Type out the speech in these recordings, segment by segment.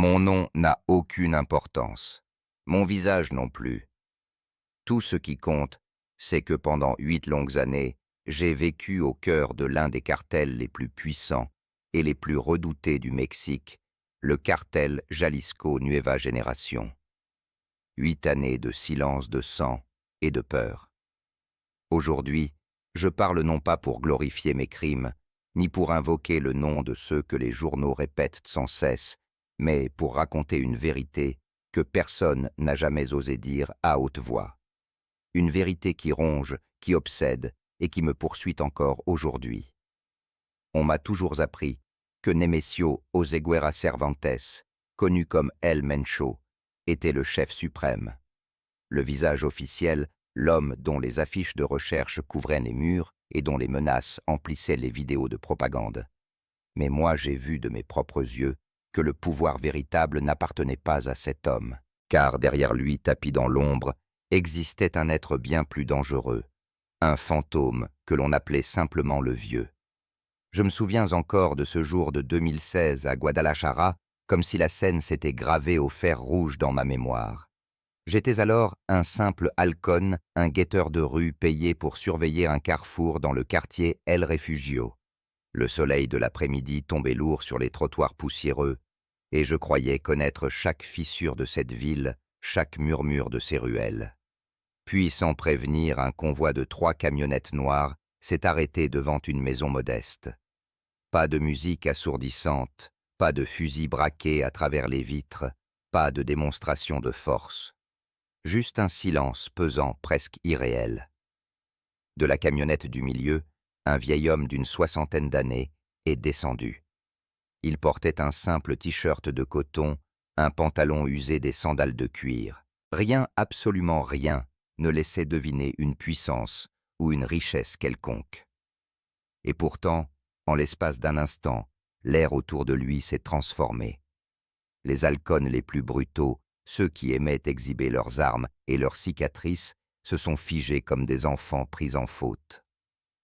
Mon nom n'a aucune importance. Mon visage non plus. Tout ce qui compte, c'est que pendant 8 longues années, j'ai vécu au cœur de l'un des cartels les plus puissants et les plus redoutés du Mexique, le cartel Jalisco Nueva Génération. 8 années de silence, de sang et de peur. Aujourd'hui, je parle non pas pour glorifier mes crimes, ni pour invoquer le nom de ceux que les journaux répètent sans cesse, mais pour raconter une vérité que personne n'a jamais osé dire à haute voix. Une vérité qui ronge, qui obsède et qui me poursuit encore aujourd'hui. On m'a toujours appris que Nemesio Oseguera Cervantes, connu comme El Mencho, était le chef suprême. Le visage officiel, l'homme dont les affiches de recherche couvraient les murs et dont les menaces emplissaient les vidéos de propagande. Mais moi j'ai vu de mes propres yeux que le pouvoir véritable n'appartenait pas à cet homme, car derrière lui, tapi dans l'ombre, existait un être bien plus dangereux, un fantôme que l'on appelait simplement le Vieux. Je me souviens encore de ce jour de 2016 à Guadalajara, comme si la scène s'était gravée au fer rouge dans ma mémoire. J'étais alors un simple halcón, un guetteur de rue payé pour surveiller un carrefour dans le quartier El Refugio. Le soleil de l'après-midi tombait lourd sur les trottoirs poussiéreux, et je croyais connaître chaque fissure de cette ville, chaque murmure de ses ruelles. Puis, sans prévenir, un convoi de 3 camionnettes noires s'est arrêté devant une maison modeste. Pas de musique assourdissante, pas de fusils braqués à travers les vitres, pas de démonstration de force. Juste un silence pesant, presque irréel. De la camionnette du milieu, un vieil homme d'une 60aine d'années est descendu. Il portait un simple t-shirt de coton, un pantalon usé des sandales de cuir. Rien, absolument rien, ne laissait deviner une puissance ou une richesse quelconque. Et pourtant, en l'espace d'un instant, l'air autour de lui s'est transformé. Les halcônes les plus brutaux, ceux qui aimaient exhiber leurs armes et leurs cicatrices, se sont figés comme des enfants pris en faute.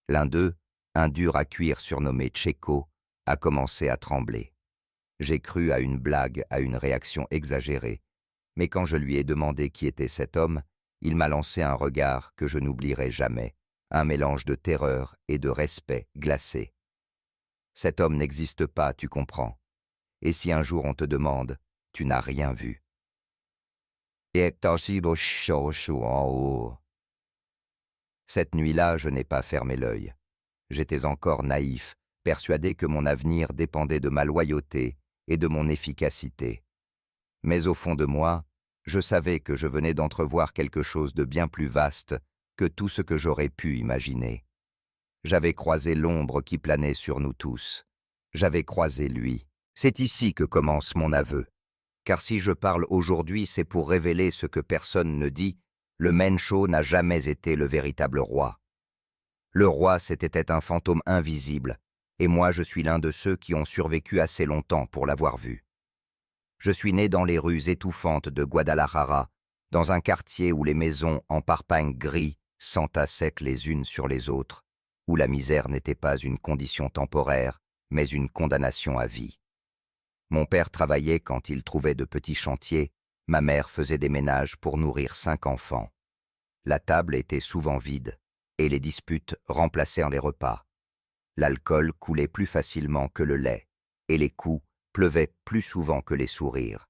L'un d'eux, un dur à cuire surnommé Checo, a commencé à trembler. J'ai cru à une blague, à une réaction exagérée, mais quand je lui ai demandé qui était cet homme, il m'a lancé un regard que je n'oublierai jamais, un mélange de terreur et de respect glacé. Cet homme n'existe pas, tu comprends. Et si un jour on te demande, tu n'as rien vu. Cette nuit-là, je n'ai pas fermé l'œil. J'étais encore naïf, persuadé que mon avenir dépendait de ma loyauté et de mon efficacité. Mais au fond de moi, je savais que je venais d'entrevoir quelque chose de bien plus vaste que tout ce que j'aurais pu imaginer. J'avais croisé l'ombre qui planait sur nous tous. J'avais croisé lui. C'est ici que commence mon aveu. Car si je parle aujourd'hui, c'est pour révéler ce que personne ne dit, le Mencho n'a jamais été le véritable roi. Le roi, c'était un fantôme invisible, et moi je suis l'un de ceux qui ont survécu assez longtemps pour l'avoir vu. Je suis né dans les rues étouffantes de Guadalajara, dans un quartier où les maisons en parpaing gris s'entassaient les unes sur les autres, où la misère n'était pas une condition temporaire, mais une condamnation à vie. Mon père travaillait quand il trouvait de petits chantiers, ma mère faisait des ménages pour nourrir 5 enfants. La table était souvent vide, et les disputes remplaçaient les repas. L'alcool coulait plus facilement que le lait, et les coups pleuvaient plus souvent que les sourires.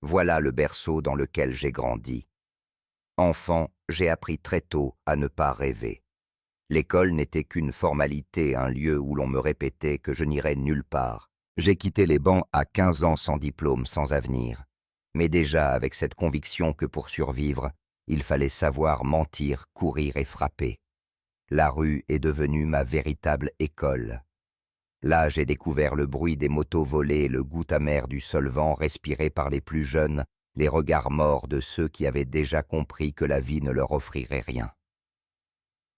Voilà le berceau dans lequel j'ai grandi. Enfant, j'ai appris très tôt à ne pas rêver. L'école n'était qu'une formalité, un lieu où l'on me répétait que je n'irais nulle part. J'ai quitté les bancs à 15 ans sans diplôme, sans avenir. Mais déjà avec cette conviction que pour survivre, il fallait savoir mentir, courir et frapper. La rue est devenue ma véritable école. Là, j'ai découvert le bruit des motos volées, le goût amer du solvant respiré par les plus jeunes, les regards morts de ceux qui avaient déjà compris que la vie ne leur offrirait rien.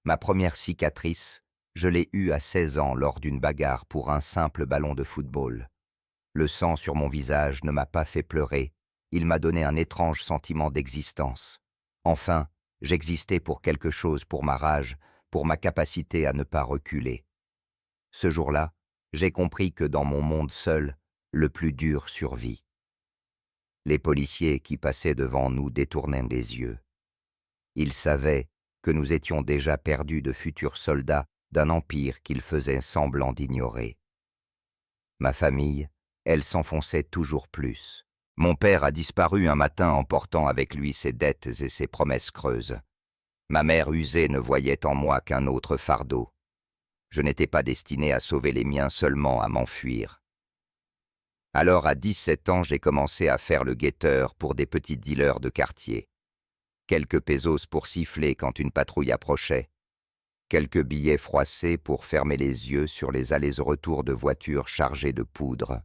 Ma première cicatrice, je l'ai eue à 16 ans lors d'une bagarre pour un simple ballon de football. Le sang sur mon visage ne m'a pas fait pleurer, il m'a donné un étrange sentiment d'existence. Enfin, j'existais pour quelque chose, pour ma rage, pour ma capacité à ne pas reculer. Ce jour-là, j'ai compris que dans mon monde seul, le plus dur survit. Les policiers qui passaient devant nous détournaient les yeux. Ils savaient que nous étions déjà perdus de futurs soldats d'un empire qu'ils faisaient semblant d'ignorer. Ma famille, elle s'enfonçait toujours plus. Mon père a disparu un matin emportant avec lui ses dettes et ses promesses creuses. Ma mère usée ne voyait en moi qu'un autre fardeau. Je n'étais pas destiné à sauver les miens, seulement à m'enfuir. Alors à 17 ans, j'ai commencé à faire le guetteur pour des petits dealers de quartier. Quelques pesos pour siffler quand une patrouille approchait. Quelques billets froissés pour fermer les yeux sur les allers-retours de voitures chargées de poudre.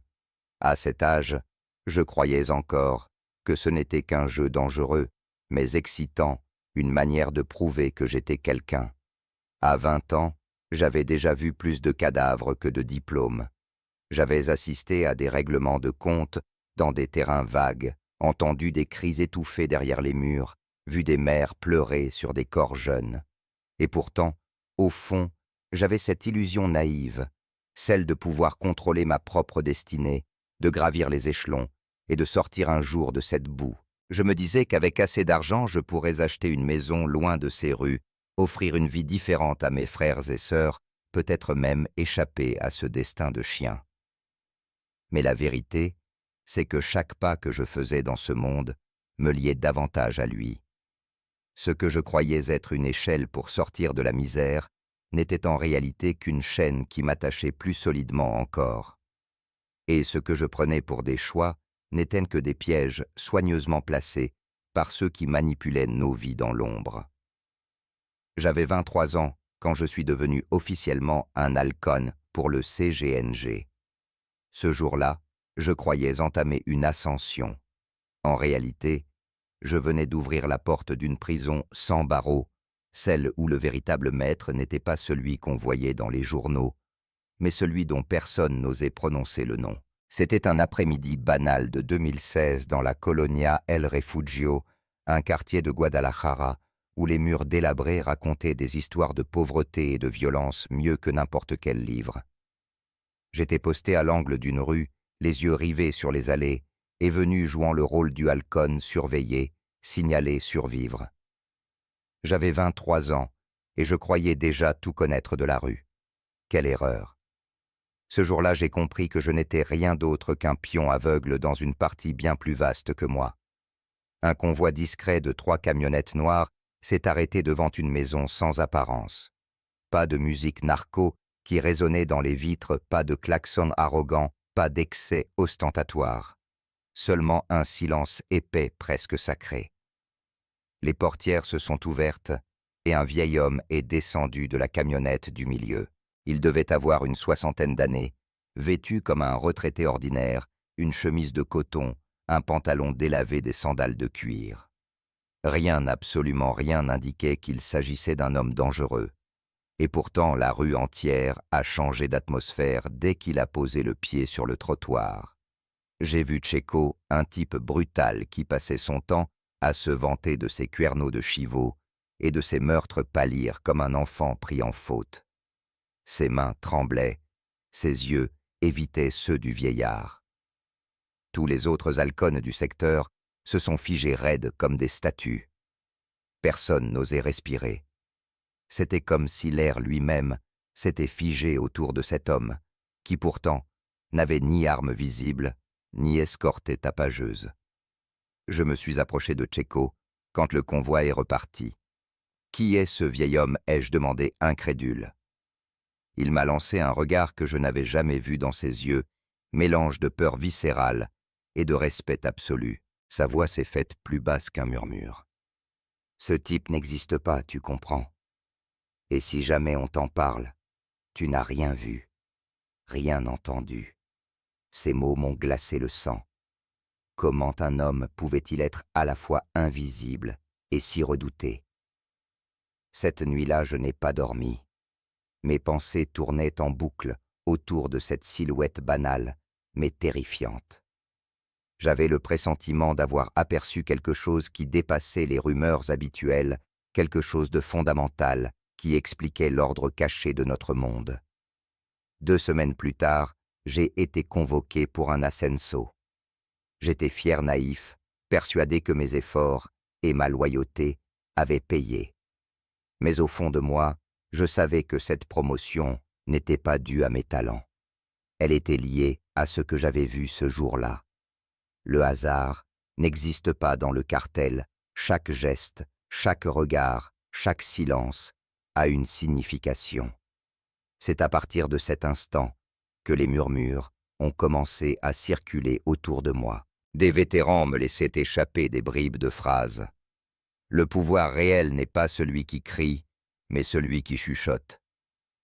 À cet âge, je croyais encore que ce n'était qu'un jeu dangereux, mais excitant, une manière de prouver que j'étais quelqu'un. À 20 ans, j'avais déjà vu plus de cadavres que de diplômes. J'avais assisté à des règlements de compte dans des terrains vagues, entendu des cris étouffés derrière les murs, vu des mères pleurer sur des corps jeunes. Et pourtant, au fond, j'avais cette illusion naïve, celle de pouvoir contrôler ma propre destinée, de gravir les échelons et de sortir un jour de cette boue. Je me disais qu'avec assez d'argent, je pourrais acheter une maison loin de ces rues, offrir une vie différente à mes frères et sœurs, peut-être même échapper à ce destin de chien. Mais la vérité, c'est que chaque pas que je faisais dans ce monde me liait davantage à lui. Ce que je croyais être une échelle pour sortir de la misère n'était en réalité qu'une chaîne qui m'attachait plus solidement encore. Et ce que je prenais pour des choix n'étaient que des pièges soigneusement placés par ceux qui manipulaient nos vies dans l'ombre. J'avais 23 ans quand je suis devenu officiellement un halcon pour le CGNG. Ce jour-là, je croyais entamer une ascension. En réalité, je venais d'ouvrir la porte d'une prison sans barreaux, celle où le véritable maître n'était pas celui qu'on voyait dans les journaux, mais celui dont personne n'osait prononcer le nom. C'était un après-midi banal de 2016 dans la Colonia El Refugio, un quartier de Guadalajara, où les murs délabrés racontaient des histoires de pauvreté et de violence mieux que n'importe quel livre. J'étais posté à l'angle d'une rue, les yeux rivés sur les allées, et venu jouant le rôle du halcon surveiller, signaler, survivre. J'avais 23 ans, et je croyais déjà tout connaître de la rue. Quelle erreur! Ce jour-là, j'ai compris que je n'étais rien d'autre qu'un pion aveugle dans une partie bien plus vaste que moi. Un convoi discret de 3 camionnettes noires s'est arrêté devant une maison sans apparence. Pas de musique narco qui résonnait dans les vitres, pas de klaxon arrogant, pas d'excès ostentatoire. Seulement un silence épais, presque sacré. Les portières se sont ouvertes et un vieil homme est descendu de la camionnette du milieu. Il devait avoir une 60aine d'années, vêtu comme un retraité ordinaire, une chemise de coton, un pantalon délavé, des sandales de cuir. Rien, absolument rien n'indiquait qu'il s'agissait d'un homme dangereux. Et pourtant, la rue entière a changé d'atmosphère dès qu'il a posé le pied sur le trottoir. J'ai vu Checo, un type brutal qui passait son temps à se vanter de ses cuerneaux de chivaux et de ses meurtres pâlir comme un enfant pris en faute. Ses mains tremblaient, ses yeux évitaient ceux du vieillard. Tous les autres halcons du secteur se sont figés raides comme des statues. Personne n'osait respirer. C'était comme si l'air lui-même s'était figé autour de cet homme, qui pourtant n'avait ni arme visible, ni escorte tapageuse. Je me suis approché de Checo quand le convoi est reparti. « Qui est ce vieil homme ?» ai-je demandé incrédule. Il m'a lancé un regard que je n'avais jamais vu dans ses yeux, mélange de peur viscérale et de respect absolu. Sa voix s'est faite plus basse qu'un murmure. « Ce type n'existe pas, tu comprends. Et si jamais on t'en parle, tu n'as rien vu, rien entendu. » Ces mots m'ont glacé le sang. Comment un homme pouvait-il être à la fois invisible et si redouté? Cette nuit-là, je n'ai pas dormi. Mes pensées tournaient en boucle autour de cette silhouette banale, mais terrifiante. J'avais le pressentiment d'avoir aperçu quelque chose qui dépassait les rumeurs habituelles, quelque chose de fondamental qui expliquait l'ordre caché de notre monde. 2 semaines plus tard, j'ai été convoqué pour un ascenso. J'étais fier naïf, persuadé que mes efforts et ma loyauté avaient payé. Mais au fond de moi, je savais que cette promotion n'était pas due à mes talents. Elle était liée à ce que j'avais vu ce jour-là. Le hasard n'existe pas dans le cartel. Chaque geste, chaque regard, chaque silence a une signification. C'est à partir de cet instant que les murmures ont commencé à circuler autour de moi. Des vétérans me laissaient échapper des bribes de phrases. Le pouvoir réel n'est pas celui qui crie, mais celui qui chuchote.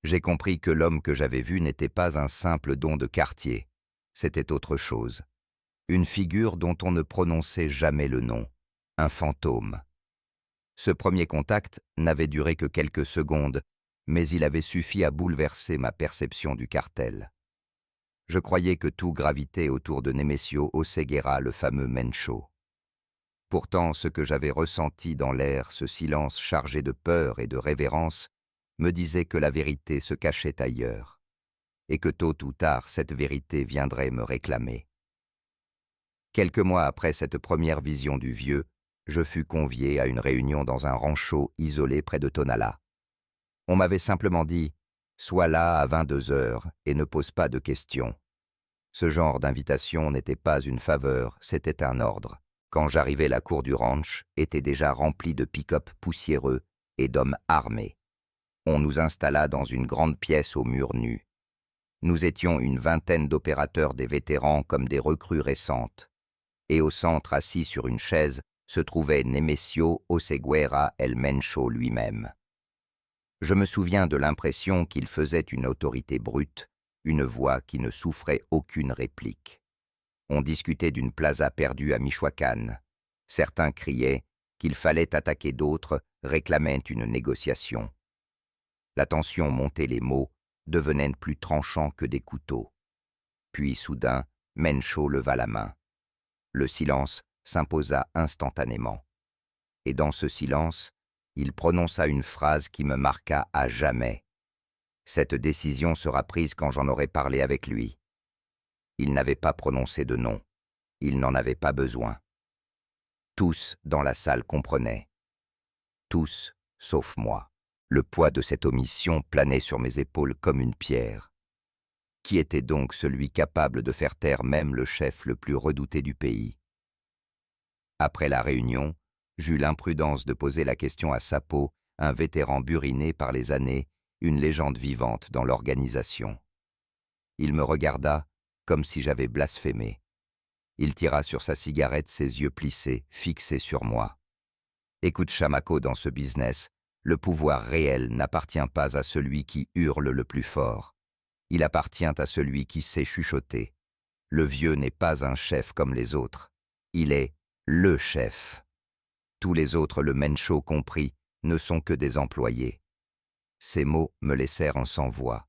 J'ai compris que l'homme que j'avais vu n'était pas un simple don de quartier, c'était autre chose. Une figure dont on ne prononçait jamais le nom, un fantôme. Ce premier contact n'avait duré que quelques secondes, mais il avait suffi à bouleverser ma perception du cartel. Je croyais que tout gravitait autour de Nemesio Oseguera, le fameux Mencho. Pourtant, ce que j'avais ressenti dans l'air, ce silence chargé de peur et de révérence, me disait que la vérité se cachait ailleurs, et que tôt ou tard cette vérité viendrait me réclamer. Quelques mois après cette première vision du vieux, je fus convié à une réunion dans un rancho isolé près de Tonala. On m'avait simplement dit « Sois là à 22 heures et ne pose pas de questions ». Ce genre d'invitation n'était pas une faveur, c'était un ordre. Quand j'arrivai, la cour du ranch était déjà remplie de pick-up poussiéreux et d'hommes armés. On nous installa dans une grande pièce aux murs nus. Nous étions une vingtaine d'opérateurs, des vétérans comme des recrues récentes. Et au centre, assis sur une chaise, se trouvait Nemesio Oseguera el Mencho lui-même. Je me souviens de l'impression qu'il faisait une autorité brute, une voix qui ne souffrait aucune réplique. On discutait d'une plaza perdue à Michoacán. Certains criaient qu'il fallait attaquer, d'autres réclamaient une négociation. La tension montait, les mots devenaient plus tranchants que des couteaux. Puis soudain, Mencho leva la main. Le silence s'imposa instantanément. Et dans ce silence, il prononça une phrase qui me marqua à jamais. Cette décision sera prise quand j'en aurai parlé avec lui. Il n'avait pas prononcé de nom. Il n'en avait pas besoin. Tous dans la salle comprenaient. Tous, sauf moi. Le poids de cette omission planait sur mes épaules comme une pierre. Qui était donc celui capable de faire taire même le chef le plus redouté du pays? Après la réunion, j'eus l'imprudence de poser la question à Sapo, un vétéran buriné par les années, une légende vivante dans l'organisation. Il me regarda comme si j'avais blasphémé. Il tira sur sa cigarette, ses yeux plissés, fixés sur moi. Écoute, Chamako, dans ce business, le pouvoir réel n'appartient pas à celui qui hurle le plus fort. Il appartient à celui qui sait chuchoter. Le vieux n'est pas un chef comme les autres. Il est le chef. Tous les autres, le Mencho compris, ne sont que des employés. Ces mots me laissèrent en sans voix.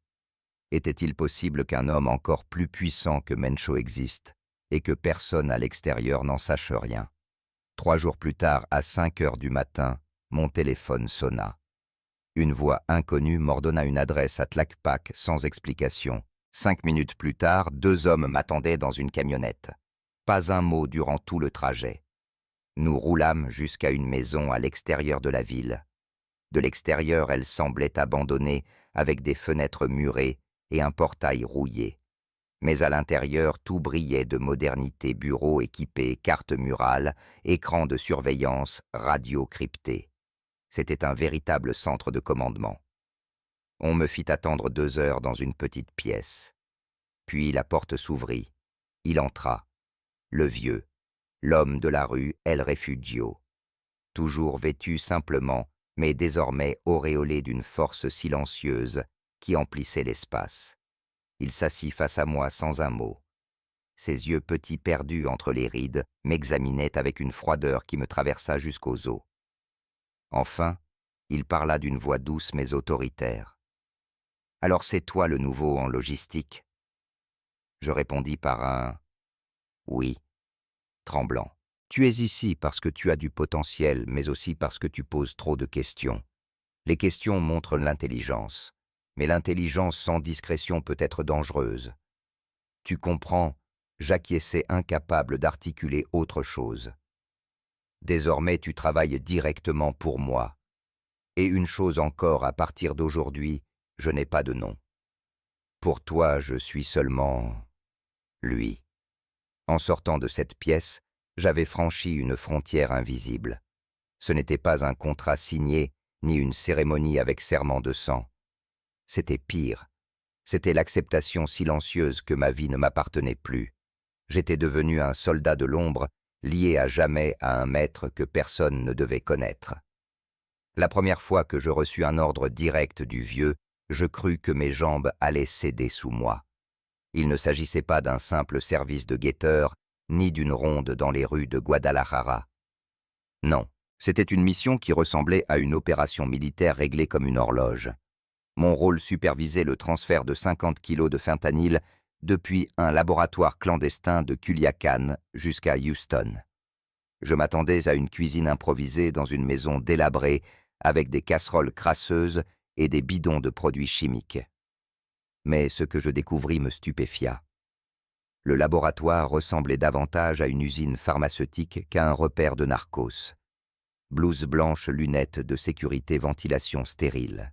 Était-il possible qu'un homme encore plus puissant que Mencho existe et que personne à l'extérieur n'en sache rien? 3 jours plus tard, à 5 heures du matin, mon téléphone sonna. Une voix inconnue m'ordonna une adresse à Tlacpac sans explication. 5 minutes plus tard, 2 hommes m'attendaient dans une camionnette. Pas un mot durant tout le trajet. Nous roulâmes jusqu'à une maison à l'extérieur de la ville. De l'extérieur, elle semblait abandonnée, avec des fenêtres murées et un portail rouillé. Mais à l'intérieur, tout brillait de modernité, bureaux équipés, cartes murales, écrans de surveillance, radios cryptées. C'était un véritable centre de commandement. On me fit attendre 2 heures dans une petite pièce. Puis la porte s'ouvrit. Il entra. Le vieux, l'homme de la rue El Refugio. Toujours vêtu simplement, mais désormais auréolé d'une force silencieuse qui emplissait l'espace. Il s'assit face à moi sans un mot. Ses yeux petits perdus entre les rides m'examinaient avec une froideur qui me traversa jusqu'aux os. Enfin, il parla d'une voix douce mais autoritaire. « Alors c'est toi le nouveau en logistique ?» Je répondis par un « oui », tremblant. « Tu es ici parce que tu as du potentiel, mais aussi parce que tu poses trop de questions. Les questions montrent l'intelligence, mais l'intelligence sans discrétion peut être dangereuse. Tu comprends J'acquiesçais incapable d'articuler autre chose. Désormais, tu travailles directement pour moi. Et une chose encore, à partir d'aujourd'hui, je n'ai pas de nom. Pour toi, je suis seulement lui. En sortant de cette pièce, j'avais franchi une frontière invisible. Ce n'était pas un contrat signé, ni une cérémonie avec serment de sang. C'était pire. C'était l'acceptation silencieuse que ma vie ne m'appartenait plus. J'étais devenu un soldat de l'ombre, lié à jamais à un maître que personne ne devait connaître. La première fois que je reçus un ordre direct du vieux, je crus que mes jambes allaient céder sous moi. Il ne s'agissait pas d'un simple service de guetteur, ni d'une ronde dans les rues de Guadalajara. Non, c'était une mission qui ressemblait à une opération militaire réglée comme une horloge. Mon rôle supervisait le transfert de 50 kilos de fentanyl depuis un laboratoire clandestin de Culiacán jusqu'à Houston. Je m'attendais à une cuisine improvisée dans une maison délabrée avec des casseroles crasseuses et des bidons de produits chimiques. Mais ce que je découvris me stupéfia. Le laboratoire ressemblait davantage à une usine pharmaceutique qu'à un repère de narcos. Blouse blanche, lunettes de sécurité, ventilation stérile.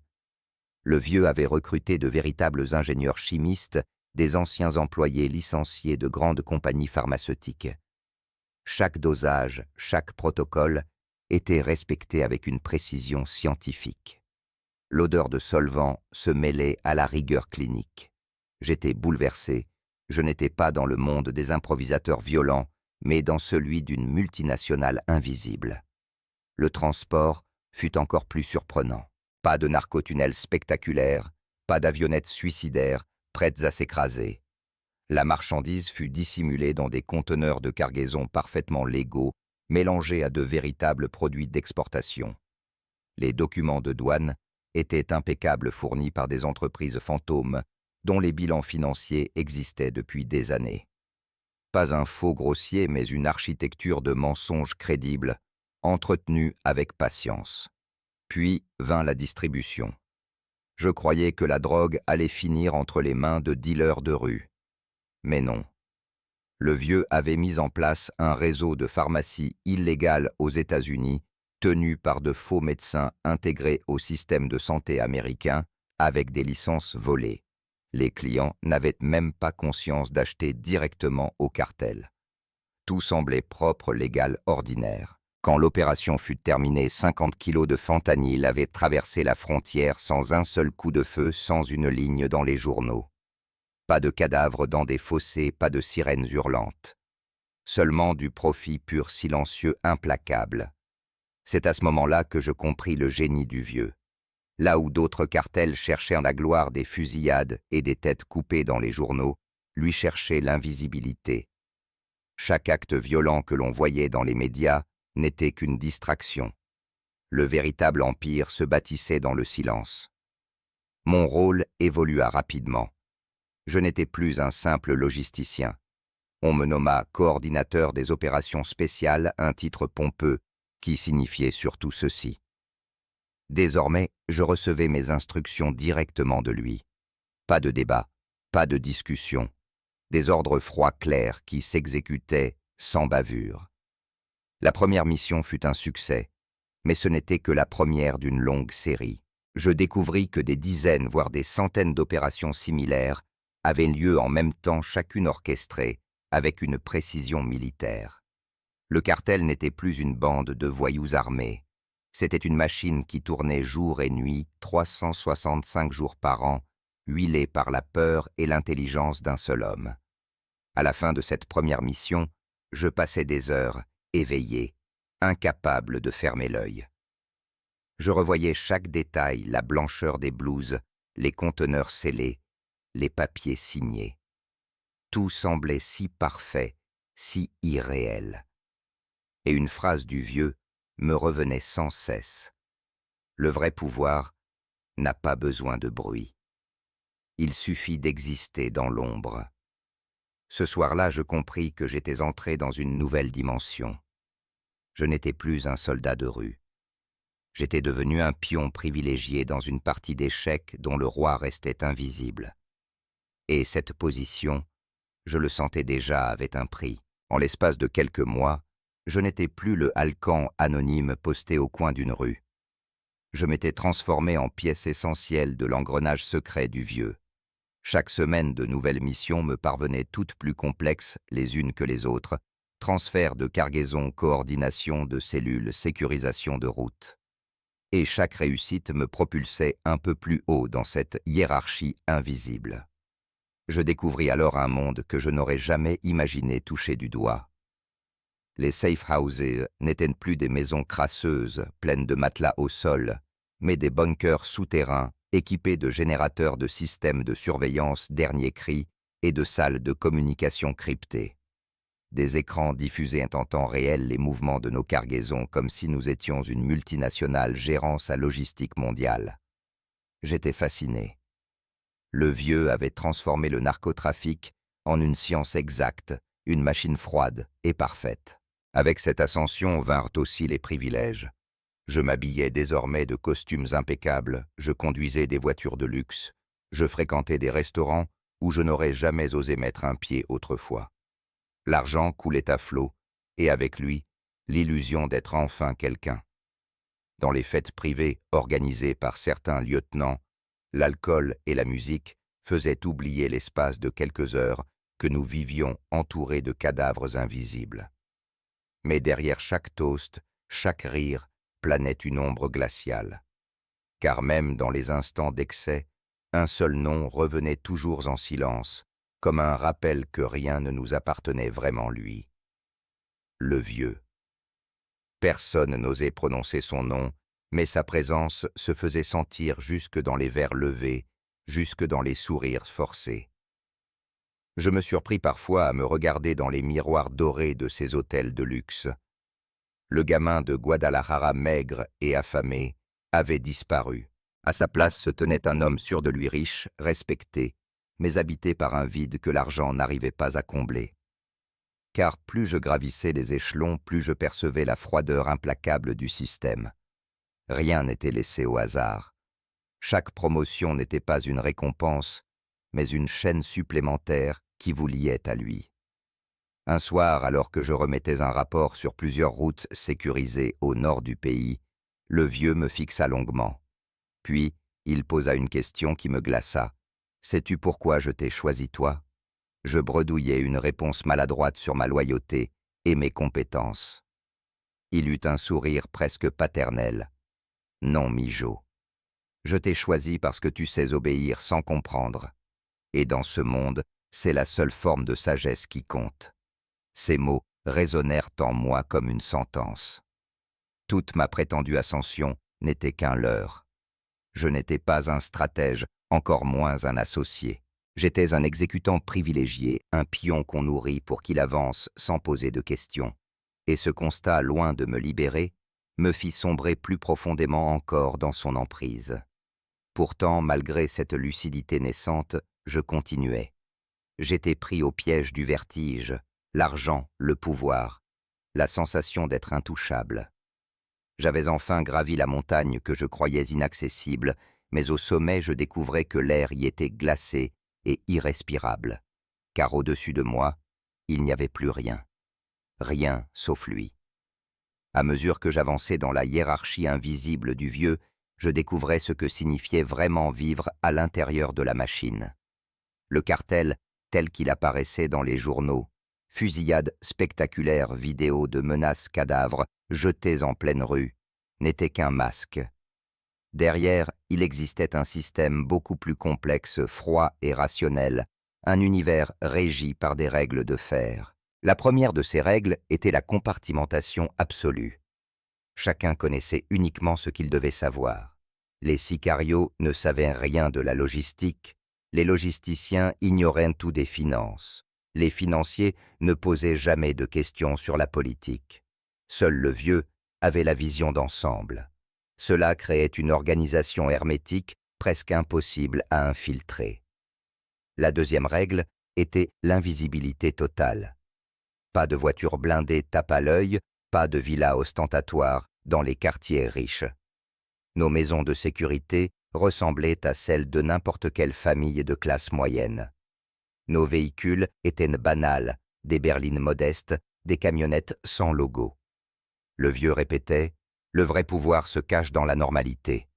Le vieux avait recruté de véritables ingénieurs chimistes, des anciens employés licenciés de grandes compagnies pharmaceutiques. Chaque dosage, chaque protocole était respecté avec une précision scientifique. L'odeur de solvant se mêlait à la rigueur clinique. J'étais bouleversé. Je n'étais pas dans le monde des improvisateurs violents, mais dans celui d'une multinationale invisible. Le transport fut encore plus surprenant. Pas de narcotunnels spectaculaires, pas d'avionnettes suicidaires prêtes à s'écraser. La marchandise fut dissimulée dans des conteneurs de cargaison parfaitement légaux, mélangés à de véritables produits d'exportation. Les documents de douane étaient impeccables, fournis par des entreprises fantômes dont les bilans financiers existaient depuis des années. Pas un faux grossier, mais une architecture de mensonges crédibles, entretenue avec patience. Puis vint la distribution. Je croyais que la drogue allait finir entre les mains de dealers de rue. Mais non. Le vieux avait mis en place un réseau de pharmacies illégales aux États-Unis, tenu par de faux médecins intégrés au système de santé américain avec des licences volées. Les clients n'avaient même pas conscience d'acheter directement au cartel. Tout semblait propre, légal, ordinaire. Quand l'opération fut terminée, 50 kilos de fentanyl avaient traversé la frontière sans un seul coup de feu, sans une ligne dans les journaux. Pas de cadavres dans des fossés, pas de sirènes hurlantes. Seulement du profit pur, silencieux, implacable. C'est à ce moment-là que je compris le génie du vieux. Là où d'autres cartels cherchaient la gloire des fusillades et des têtes coupées dans les journaux, lui cherchait l'invisibilité. Chaque acte violent que l'on voyait dans les médias n'était qu'une distraction. Le véritable empire se bâtissait dans le silence. Mon rôle évolua rapidement. Je n'étais plus un simple logisticien. On me nomma coordinateur des opérations spéciales, un titre pompeux qui signifiait surtout ceci. Désormais, je recevais mes instructions directement de lui. Pas de débat, pas de discussion. Des ordres froids clairs qui s'exécutaient sans bavure. La première mission fut un succès, mais ce n'était que la première d'une longue série. Je découvris que des dizaines, voire des centaines d'opérations similaires avaient lieu en même temps, chacune orchestrée, avec une précision militaire. Le cartel n'était plus une bande de voyous armés. C'était une machine qui tournait jour et nuit, 365 jours par an, huilée par la peur et l'intelligence d'un seul homme. À la fin de cette première mission, je passais des heures, éveillé, incapable de fermer l'œil. Je revoyais chaque détail, la blancheur des blouses, les conteneurs scellés, les papiers signés. Tout semblait si parfait, si irréel. Et une phrase du vieux me revenait sans cesse. Le vrai pouvoir n'a pas besoin de bruit. Il suffit d'exister dans l'ombre. Ce soir-là, je compris que j'étais entré dans une nouvelle dimension. Je n'étais plus un soldat de rue. J'étais devenu un pion privilégié dans une partie d'échecs dont le roi restait invisible. Et cette position, je le sentais déjà, avait un prix. En l'espace de quelques mois, je n'étais plus le halcan anonyme posté au coin d'une rue. Je m'étais transformé en pièce essentielle de l'engrenage secret du vieux. Chaque semaine, de nouvelles missions me parvenaient toutes plus complexes les unes que les autres. Transfert de cargaison, coordination de cellules, sécurisation de routes. Et chaque réussite me propulsait un peu plus haut dans cette hiérarchie invisible. Je découvris alors un monde que je n'aurais jamais imaginé toucher du doigt. Les safe houses n'étaient plus des maisons crasseuses, pleines de matelas au sol, mais des bunkers souterrains équipés de générateurs de systèmes de surveillance dernier cri et de salles de communication cryptées. Des écrans diffusaient en temps réel les mouvements de nos cargaisons comme si nous étions une multinationale gérant sa logistique mondiale. J'étais fasciné. Le vieux avait transformé le narcotrafic en une science exacte, une machine froide et parfaite. Avec cette ascension vinrent aussi les privilèges. Je m'habillais désormais de costumes impeccables, je conduisais des voitures de luxe, je fréquentais des restaurants où je n'aurais jamais osé mettre un pied autrefois. L'argent coulait à flot, et avec lui, l'illusion d'être enfin quelqu'un. Dans les fêtes privées organisées par certains lieutenants, l'alcool et la musique faisaient oublier l'espace de quelques heures que nous vivions entourés de cadavres invisibles. Mais derrière chaque toast, chaque rire, planait une ombre glaciale. Car même dans les instants d'excès, un seul nom revenait toujours en silence, comme un rappel que rien ne nous appartenait vraiment lui. Le vieux. Personne n'osait prononcer son nom, mais sa présence se faisait sentir jusque dans les verres levés, jusque dans les sourires forcés. Je me surpris parfois à me regarder dans les miroirs dorés de ces hôtels de luxe. Le gamin de Guadalajara maigre et affamé avait disparu. À sa place se tenait un homme sûr de lui riche, respecté, mais habité par un vide que l'argent n'arrivait pas à combler. Car plus je gravissais les échelons, plus je percevais la froideur implacable du système. Rien n'était laissé au hasard. Chaque promotion n'était pas une récompense, mais une chaîne supplémentaire qui vous liait à lui. Un soir, alors que je remettais un rapport sur plusieurs routes sécurisées au nord du pays, le vieux me fixa longuement. Puis, il posa une question qui me glaça. « Sais-tu pourquoi je t'ai choisi toi ?» Je bredouillai une réponse maladroite sur ma loyauté et mes compétences. Il eut un sourire presque paternel. « Non, mijo. Je t'ai choisi parce que tu sais obéir sans comprendre. Et dans ce monde, c'est la seule forme de sagesse qui compte. » Ces mots résonnèrent en moi comme une sentence. Toute ma prétendue ascension n'était qu'un leurre. Je n'étais pas un stratège, encore moins un associé. J'étais un exécutant privilégié, un pion qu'on nourrit pour qu'il avance sans poser de questions. Et ce constat, loin de me libérer, me fit sombrer plus profondément encore dans son emprise. Pourtant, malgré cette lucidité naissante, je continuais. J'étais pris au piège du vertige, l'argent, le pouvoir, la sensation d'être intouchable. J'avais enfin gravi la montagne que je croyais inaccessible, mais au sommet je découvrais que l'air y était glacé et irrespirable, car au-dessus de moi, il n'y avait plus rien. Rien sauf lui. À mesure que j'avançais dans la hiérarchie invisible du vieux, je découvrais ce que signifiait vraiment vivre à l'intérieur de la machine. Le cartel, tel qu'il apparaissait dans les journaux, fusillades spectaculaires, vidéos de menaces cadavres jetés en pleine rue, n'était qu'un masque. Derrière, il existait un système beaucoup plus complexe, froid et rationnel, un univers régi par des règles de fer. La première de ces règles était la compartimentation absolue. Chacun connaissait uniquement ce qu'il devait savoir. Les sicarios ne savaient rien de la logistique, les logisticiens ignoraient tout des finances. Les financiers ne posaient jamais de questions sur la politique. Seul le vieux avait la vision d'ensemble. Cela créait une organisation hermétique presque impossible à infiltrer. La deuxième règle était l'invisibilité totale. Pas de voitures blindées tape à l'œil, pas de villas ostentatoires dans les quartiers riches. Nos maisons de sécurité ressemblaient à celles de n'importe quelle famille de classe moyenne. Nos véhicules étaient banals, des berlines modestes, des camionnettes sans logo. Le vieux répétait « Le vrai pouvoir se cache dans la normalité ».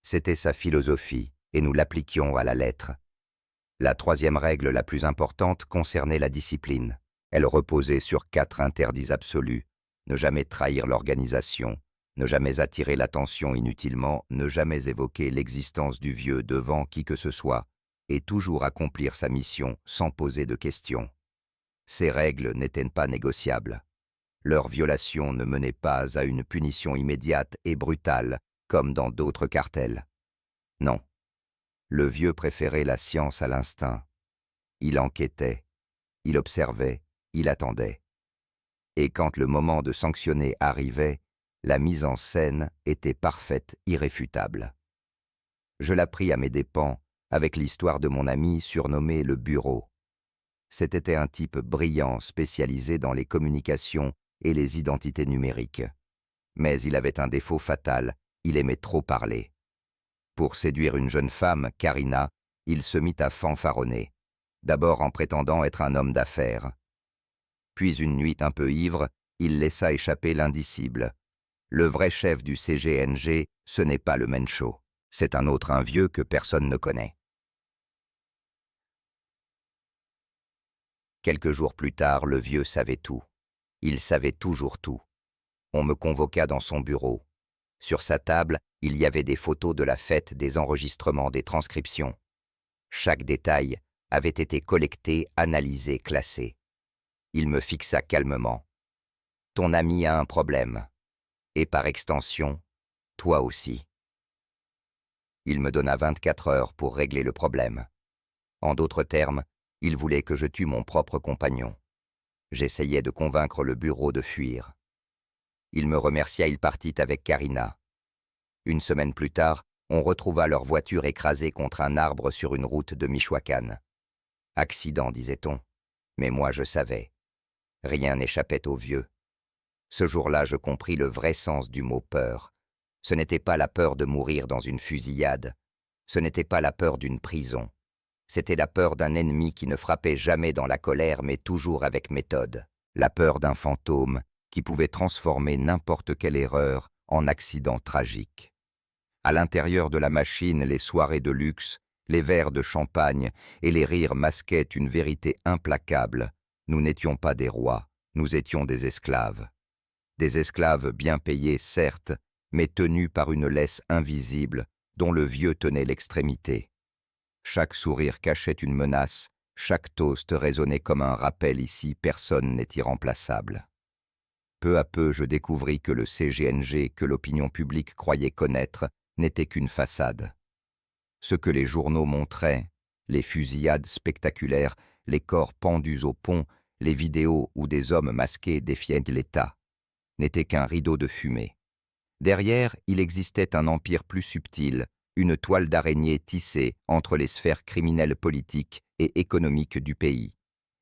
C'était sa philosophie, et nous l'appliquions à la lettre. La troisième règle la plus importante concernait la discipline. Elle reposait sur 4 interdits absolus. Ne jamais trahir l'organisation, ne jamais attirer l'attention inutilement, ne jamais évoquer l'existence du vieux devant qui que ce soit, et toujours accomplir sa mission sans poser de questions. Ces règles n'étaient pas négociables. Leur violation ne menait pas à une punition immédiate et brutale, comme dans d'autres cartels. Non. Le vieux préférait la science à l'instinct. Il enquêtait, il observait, il attendait. Et quand le moment de sanctionner arrivait, la mise en scène était parfaite, irréfutable. Je l'appris à mes dépens avec l'histoire de mon ami surnommé le Bureau. C'était un type brillant spécialisé dans les communications et les identités numériques. Mais il avait un défaut fatal, il aimait trop parler. Pour séduire une jeune femme, Karina, il se mit à fanfaronner, d'abord en prétendant être un homme d'affaires. Puis une nuit un peu ivre, il laissa échapper l'indicible. Le vrai chef du CGNG, ce n'est pas le Mencho. C'est un vieux que personne ne connaît. Quelques jours plus tard, le vieux savait tout. Il savait toujours tout. On me convoqua dans son bureau. Sur sa table, il y avait des photos de la fête, des enregistrements, des transcriptions. Chaque détail avait été collecté, analysé, classé. Il me fixa calmement. « Ton ami a un problème. Et par extension, toi aussi. » Il me donna 24 heures pour régler le problème. En d'autres termes, il voulait que je tue mon propre compagnon. J'essayais de convaincre le bureau de fuir. Il me remercia, il partit avec Karina. Une semaine plus tard, on retrouva leur voiture écrasée contre un arbre sur une route de Michoacán. Accident, disait-on. Mais moi, je savais. Rien n'échappait au vieux. Ce jour-là, je compris le vrai sens du mot peur. Ce n'était pas la peur de mourir dans une fusillade. Ce n'était pas la peur d'une prison. C'était la peur d'un ennemi qui ne frappait jamais dans la colère, mais toujours avec méthode. La peur d'un fantôme qui pouvait transformer n'importe quelle erreur en accident tragique. À l'intérieur de la machine, les soirées de luxe, les verres de champagne et les rires masquaient une vérité implacable. Nous n'étions pas des rois, nous étions des esclaves. Des esclaves bien payés, certes, mais tenus par une laisse invisible dont le vieux tenait l'extrémité. Chaque sourire cachait une menace, chaque toast résonnait comme un rappel ici, personne n'est irremplaçable. Peu à peu, je découvris que le CGNG que l'opinion publique croyait connaître n'était qu'une façade. Ce que les journaux montraient, les fusillades spectaculaires, les corps pendus au pont, les vidéos où des hommes masqués défiaient l'État, n'était qu'un rideau de fumée. Derrière, il existait un empire plus subtil, une toile d'araignée tissée entre les sphères criminelles politiques et économiques du pays.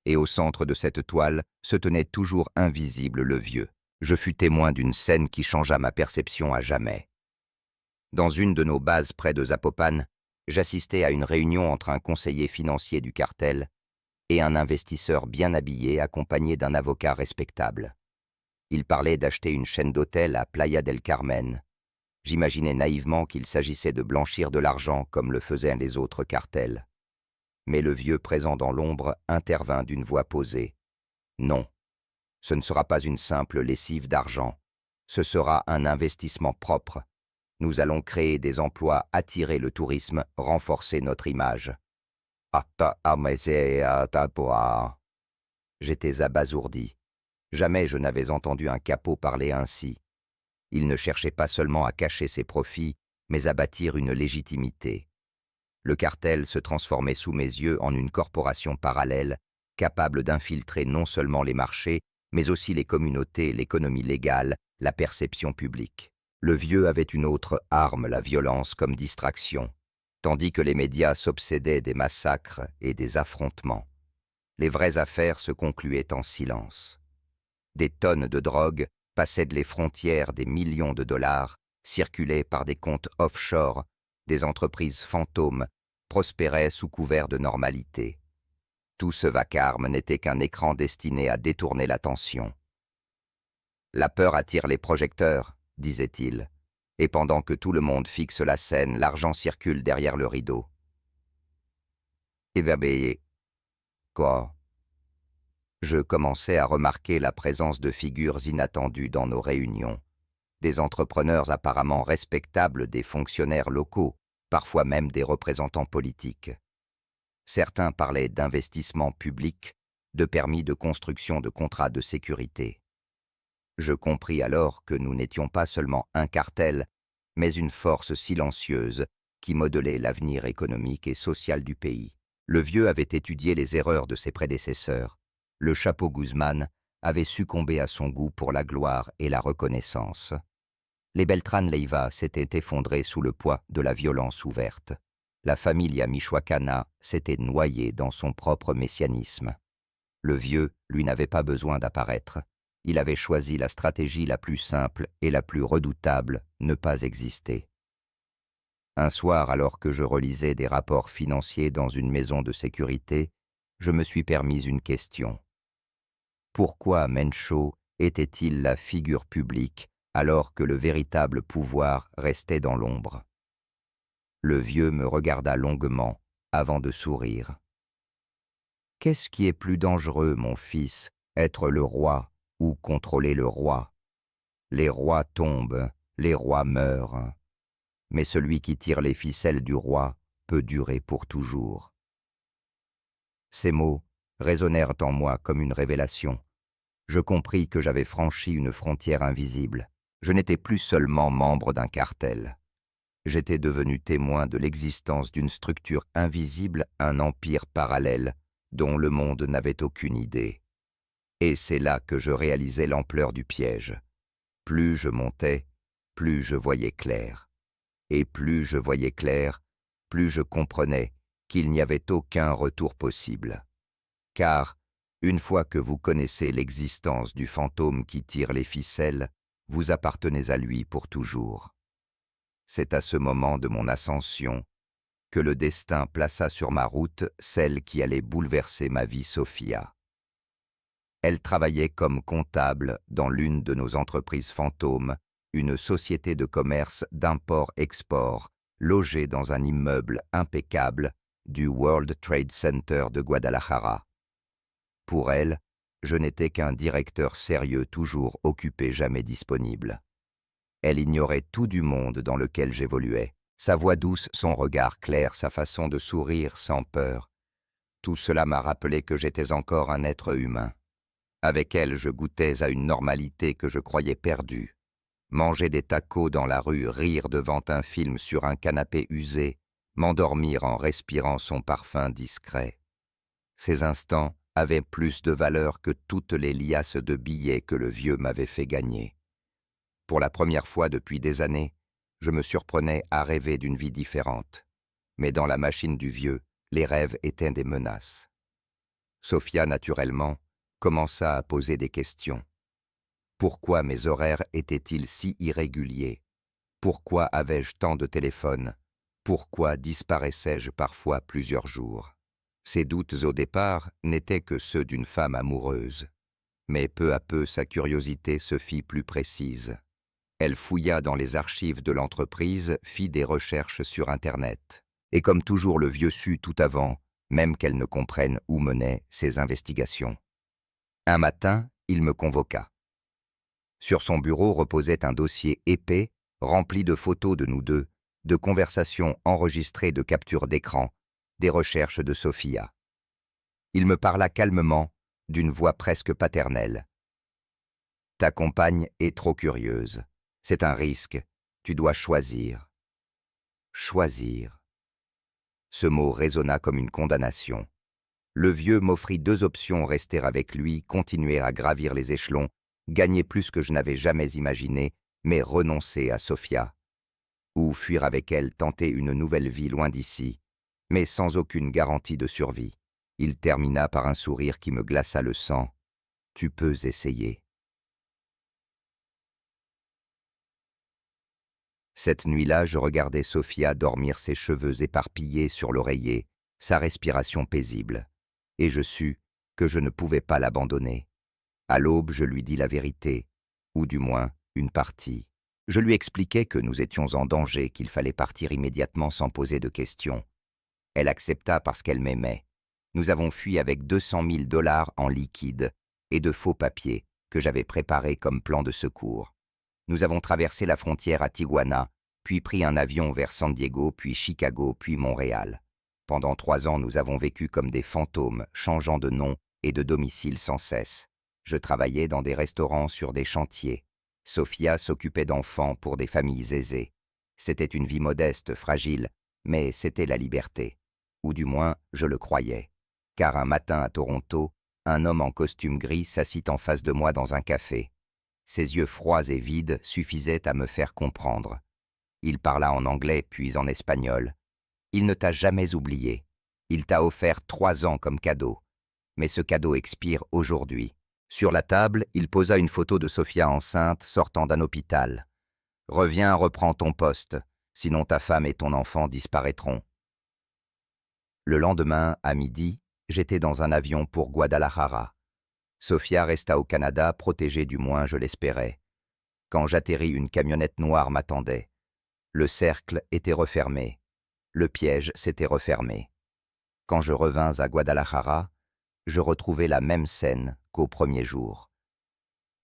Et au centre de cette toile se tenait toujours invisible le vieux. Je fus témoin d'une scène qui changea ma perception à jamais. Dans une de nos bases près de Zapopan, j'assistais à une réunion entre un conseiller financier du cartel et un investisseur bien habillé accompagné d'un avocat respectable. Il parlait d'acheter une chaîne d'hôtels à Playa del Carmen. J'imaginais naïvement qu'il s'agissait de blanchir de l'argent comme le faisaient les autres cartels. Mais le vieux présent dans l'ombre intervint d'une voix posée. « Non, ce ne sera pas une simple lessive d'argent. Ce sera un investissement propre. Nous allons créer des emplois, attirer le tourisme, renforcer notre image. » J'étais abasourdi. Jamais je n'avais entendu un capot parler ainsi. Il ne cherchait pas seulement à cacher ses profits, mais à bâtir une légitimité. Le cartel se transformait sous mes yeux en une corporation parallèle, capable d'infiltrer non seulement les marchés, mais aussi les communautés, l'économie légale, la perception publique. Le vieux avait une autre arme, la violence comme distraction, tandis que les médias s'obsédaient des massacres et des affrontements. Les vraies affaires se concluaient en silence. Des tonnes de drogue passaient les frontières, des millions de dollars circulaient par des comptes offshore, des entreprises fantômes prospéraient sous couvert de normalité. Tout ce vacarme n'était qu'un écran destiné à détourner l'attention. La peur attire les projecteurs, disait-il, et pendant que tout le monde fixe la scène, l'argent circule derrière le rideau. Éveillé. Quoi? Je commençais à remarquer la présence de figures inattendues dans nos réunions, des entrepreneurs apparemment respectables, des fonctionnaires locaux, parfois même des représentants politiques. Certains parlaient d'investissements publics, de permis de construction de contrats de sécurité. Je compris alors que nous n'étions pas seulement un cartel, mais une force silencieuse qui modelait l'avenir économique et social du pays. Le vieux avait étudié les erreurs de ses prédécesseurs. Le chapeau Guzman avait succombé à son goût pour la gloire et la reconnaissance. Les Beltrán Leiva s'étaient effondrés sous le poids de la violence ouverte. La familia Michoacana s'était noyée dans son propre messianisme. Le vieux, lui, n'avait pas besoin d'apparaître. Il avait choisi la stratégie la plus simple et la plus redoutable, ne pas exister. Un soir, alors que je relisais des rapports financiers dans une maison de sécurité, je me suis permis une question. Pourquoi Mencho était-il la figure publique alors que le véritable pouvoir restait dans l'ombre? Le vieux me regarda longuement avant de sourire. « Qu'est-ce qui est plus dangereux, mon fils, être le roi ou contrôler le roi? Les rois tombent, les rois meurent. Mais celui qui tire les ficelles du roi peut durer pour toujours. » Ces mots résonnèrent en moi comme une révélation. Je compris que j'avais franchi une frontière invisible. Je n'étais plus seulement membre d'un cartel. J'étais devenu témoin de l'existence d'une structure invisible, un empire parallèle dont le monde n'avait aucune idée. Et c'est là que je réalisais l'ampleur du piège. Plus je montais, plus je voyais clair. Et plus je voyais clair, plus je comprenais qu'il n'y avait aucun retour possible. Car, une fois que vous connaissez l'existence du fantôme qui tire les ficelles, vous appartenez à lui pour toujours. C'est à ce moment de mon ascension que le destin plaça sur ma route celle qui allait bouleverser ma vie, Sophia. Elle travaillait comme comptable dans l'une de nos entreprises fantômes, une société de commerce d'import-export, logée dans un immeuble impeccable du World Trade Center de Guadalajara. Pour elle, je n'étais qu'un directeur sérieux toujours occupé, jamais disponible. Elle ignorait tout du monde dans lequel j'évoluais. Sa voix douce, son regard clair, sa façon de sourire sans peur. Tout cela m'a rappelé que j'étais encore un être humain. Avec elle, je goûtais à une normalité que je croyais perdue. Manger des tacos dans la rue, rire devant un film sur un canapé usé, m'endormir en respirant son parfum discret. Ces instants avaient plus de valeur que toutes les liasses de billets que le vieux m'avait fait gagner. Pour la première fois depuis des années, je me surprenais à rêver d'une vie différente. Mais dans la machine du vieux, les rêves étaient des menaces. Sophia, naturellement, commença à poser des questions. Pourquoi mes horaires étaient-ils si irréguliers? Pourquoi avais-je tant de téléphones? Pourquoi disparaissais-je parfois plusieurs jours? Ses doutes au départ n'étaient que ceux d'une femme amoureuse. Mais peu à peu, sa curiosité se fit plus précise. Elle fouilla dans les archives de l'entreprise, fit des recherches sur Internet. Et comme toujours, le vieux sut tout avant, même qu'elle ne comprenne où menaient ses investigations. Un matin, il me convoqua. Sur son bureau reposait un dossier épais, rempli de photos de nous deux, de conversations enregistrées, de captures d'écran, des recherches de Sophia. Il me parla calmement, d'une voix presque paternelle. « Ta compagne est trop curieuse. C'est un risque. Tu dois choisir. » Choisir. Ce mot résonna comme une condamnation. Le vieux m'offrit deux options: rester avec lui, continuer à gravir les échelons, gagner plus que je n'avais jamais imaginé, mais renoncer à Sophia. Ou fuir avec elle, tenter une nouvelle vie loin d'ici, mais sans aucune garantie de survie. Il termina par un sourire qui me glaça le sang. « Tu peux essayer. » Cette nuit-là, je regardais Sophia dormir, ses cheveux éparpillés sur l'oreiller, sa respiration paisible. et je sus que je ne pouvais pas l'abandonner. À l'aube, je lui dis la vérité, ou du moins une partie. Je lui expliquai que nous étions en danger, qu'il fallait partir immédiatement sans poser de questions. Elle accepta parce qu'elle m'aimait. Nous avons fui avec 200 000 dollars en liquide et de faux papiers que j'avais préparés comme plan de secours. Nous avons traversé la frontière à Tijuana, puis pris un avion vers San Diego, puis Chicago, puis Montréal. Pendant 3 ans, nous avons vécu comme des fantômes, changeant de nom et de domicile sans cesse. Je travaillais dans des restaurants sur des chantiers. Sophia s'occupait d'enfants pour des familles aisées. C'était une vie modeste, fragile, mais c'était la liberté. Ou du moins, je le croyais. Car un matin à Toronto, un homme en costume gris s'assit en face de moi dans un café. Ses yeux froids et vides suffisaient à me faire comprendre. Il parla en anglais puis en espagnol. Il ne t'a jamais oublié. Il t'a offert 3 ans comme cadeau. Mais ce cadeau expire aujourd'hui. Sur la table, il posa une photo de Sophia enceinte sortant d'un hôpital. « Reviens, reprends ton poste, sinon ta femme et ton enfant disparaîtront. » Le lendemain, à midi, j'étais dans un avion pour Guadalajara. Sophia resta au Canada, protégée du moins, je l'espérais. Quand j'atterris, une camionnette noire m'attendait. Le cercle était refermé. Le piège s'était refermé. Quand je revins à Guadalajara, je retrouvai la même scène qu'au premier jour.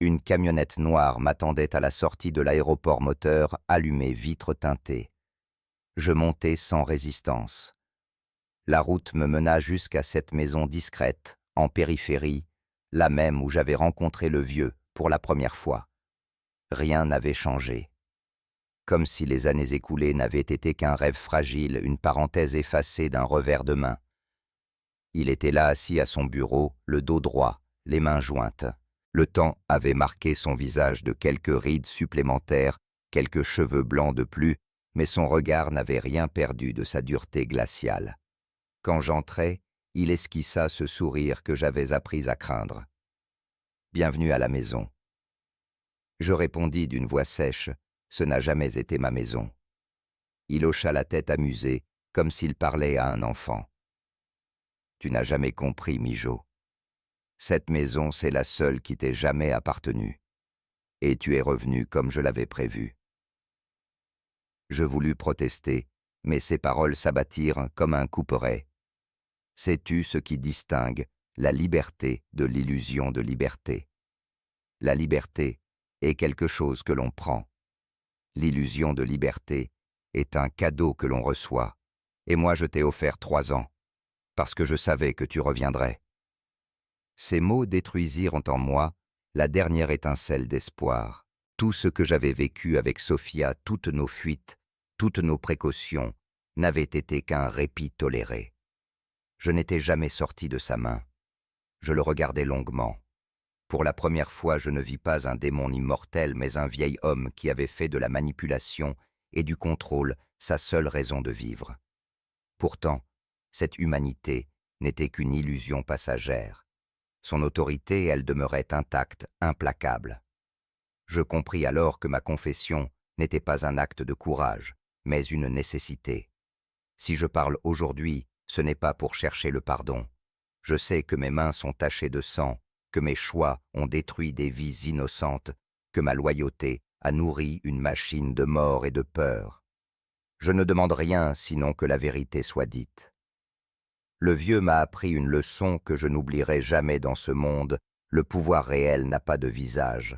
Une camionnette noire m'attendait à la sortie de l'aéroport moteur, allumée, vitres teintées. Je montai sans résistance. La route me mena jusqu'à cette maison discrète, en périphérie, la même où j'avais rencontré le vieux pour la première fois. Rien n'avait changé. Comme si les années écoulées n'avaient été qu'un rêve fragile, une parenthèse effacée d'un revers de main. Il était là assis à son bureau, le dos droit, les mains jointes. Le temps avait marqué son visage de quelques rides supplémentaires, quelques cheveux blancs de plus, mais son regard n'avait rien perdu de sa dureté glaciale. Quand j'entrai, il esquissa ce sourire que j'avais appris à craindre. « Bienvenue à la maison. » Je répondis d'une voix sèche, « Ce n'a jamais été ma maison. » Il hocha la tête amusé, comme s'il parlait à un enfant. « Tu n'as jamais compris, Mijo. Cette maison, c'est la seule qui t'ait jamais appartenu. Et tu es revenu comme je l'avais prévu. » Je voulus protester, mais ses paroles s'abattirent comme un couperet. Sais-tu ce qui distingue la liberté de l'illusion de liberté? La liberté est quelque chose que l'on prend. L'illusion de liberté est un cadeau que l'on reçoit. Et moi, je t'ai offert 3 ans, parce que je savais que tu reviendrais. Ces mots détruisirent en moi la dernière étincelle d'espoir. Tout ce que j'avais vécu avec Sophia, toutes nos fuites, toutes nos précautions, n'avaient été qu'un répit toléré. Je n'étais jamais sorti de sa main. Je le regardais longuement. Pour la première fois, je ne vis pas un démon immortel, mais un vieil homme qui avait fait de la manipulation et du contrôle sa seule raison de vivre. Pourtant, cette humanité n'était qu'une illusion passagère. Son autorité, elle demeurait intacte, implacable. Je compris alors que ma confession n'était pas un acte de courage, mais une nécessité. Si je parle aujourd'hui, ce n'est pas pour chercher le pardon. Je sais que mes mains sont tachées de sang, que mes choix ont détruit des vies innocentes, que ma loyauté a nourri une machine de mort et de peur. Je ne demande rien sinon que la vérité soit dite. Le vieux m'a appris une leçon que je n'oublierai jamais dans ce monde, le pouvoir réel n'a pas de visage.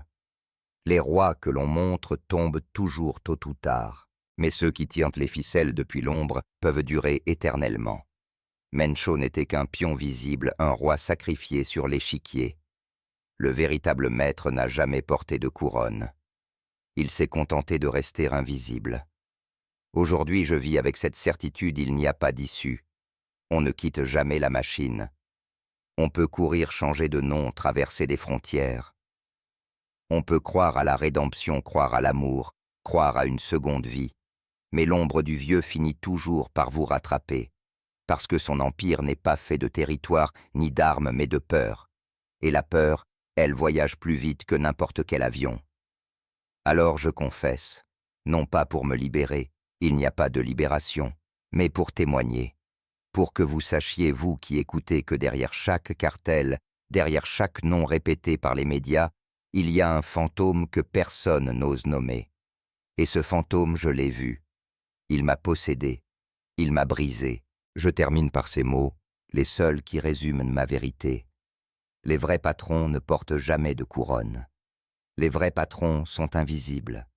Les rois que l'on montre tombent toujours tôt ou tard, mais ceux qui tirent les ficelles depuis l'ombre peuvent durer éternellement. Mencho n'était qu'un pion visible, un roi sacrifié sur l'échiquier. Le véritable maître n'a jamais porté de couronne. Il s'est contenté de rester invisible. Aujourd'hui, je vis avec cette certitude, il n'y a pas d'issue. On ne quitte jamais la machine. On peut courir, changer de nom, traverser des frontières. On peut croire à la rédemption, croire à l'amour, croire à une seconde vie. Mais l'ombre du vieux finit toujours par vous rattraper, parce que son empire n'est pas fait de territoire ni d'armes mais de peur. Et la peur, elle voyage plus vite que n'importe quel avion. Alors je confesse, non pas pour me libérer, il n'y a pas de libération, mais pour témoigner. pour que vous sachiez, vous qui écoutez, que derrière chaque cartel, derrière chaque nom répété par les médias, il y a un fantôme que personne n'ose nommer. Et ce fantôme, je l'ai vu. Il m'a possédé, il m'a brisé. Je termine par ces mots, les seuls qui résument ma vérité. Les vrais patrons ne portent jamais de couronne. Les vrais patrons sont invisibles.